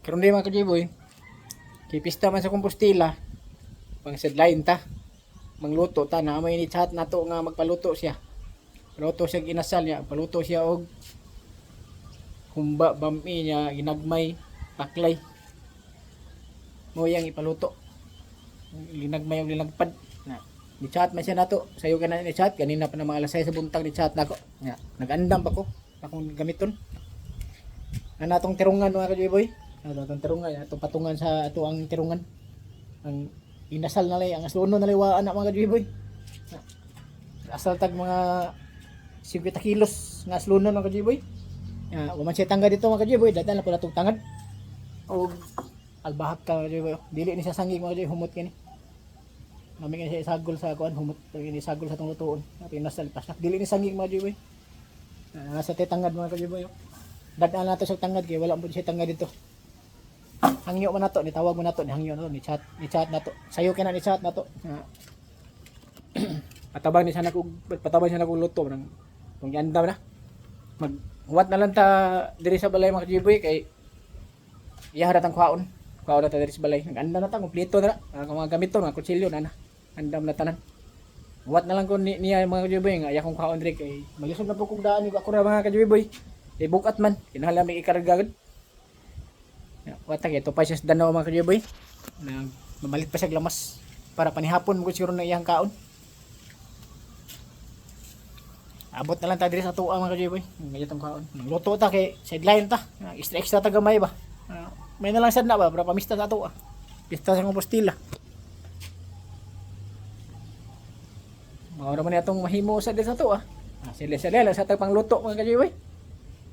Karon di mga kajiboy, kay pista man sa Compostela, pang sidlain ta, mangluto ta na may ni chat nato nga magpaluto siya. Paluto siya inasal niya, paluto siya og humba bami niya ginagmay paklay. Mo yang ipaluto. Linagmay og linagpad. Na ni chat man siya nato, sayo ka na ni chat kanina pa na mga alas 6 sa buntag ni chat nako. Nya, nagandam pa ko akong gamiton. Ano atong tirungan mga kajiboy? Ano atong tirungan, atong patungan sa ato ang tirungan. Ang inasal na lay, ang asluno na lay wa anak mga kajiboy. Asal tag mga 50 kilos nga asluno mga kajiboy. Waman siya tangga dito mga kajiboy, datan na po natong tangad. O albahak ka mga kajiboy. Dili ni sa sangig mga kajiboy, humot kini. Namin nga siya isagol sa kuan, humot kini isagol sa tong lutuon. Pinasal pas. Dili ni sangig mga kajiboy. Nasa tangad mga kajiboy. Dadaan nato sa tangad kay wala mo siya tangad dito. Hangyo man nato, nitawag mo nato, ni hangyo nato, ni chat nato. Sayo kina ni chat nato. Patabang ni sana ko patabang siya na kog luto nang kung yandam na. Maghuwat na lang ta diri sa balay mga kajiboy kay iya datang kwaon. Kwaon na ta diri sa balay. Naganda na ta kompleto na. Ang mga gamiton, mga kutsilyo na na. Andam na tanan. Huwat na lang ko niya mga kajiboy nga iya kong kwaon diri kay maglisod na po kog daan ni ako ra mga kajiboy. Bukat man, kinahanglan may ikarga gud. Wata kay to pa siya sa danaw mga kajiboy. Mamalit pa siya glamas para panihapon mo siguro na iyang kaon. Abot na lang ta diri sa tuwa mga kajiboy. Ngayon tong kaon. Luto ta kay sideline ta. Extra ta gamay ba. May na lang sad na ba para pamista sa tuwa. Pista sa Compostela. Mao ra man atong mahimo sa diri sa tuwa. Sila lang sa tag pangluto mga kajiboy.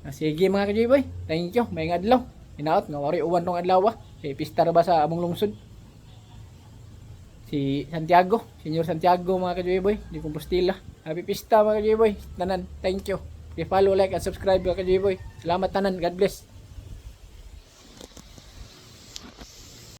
Sige mga kajiboy. Thank you. May adlaw. Hinaot nga wari uwan tong adlaw. Si pista ra ba sa among lungsod. Si Santiago, Senyor Santiago mga kajiboy, di Compostela. Happy pista mga kajiboy. Tanan, thank you. I-follow, like, and subscribe mga kajiboy. Salamat tanan. God bless.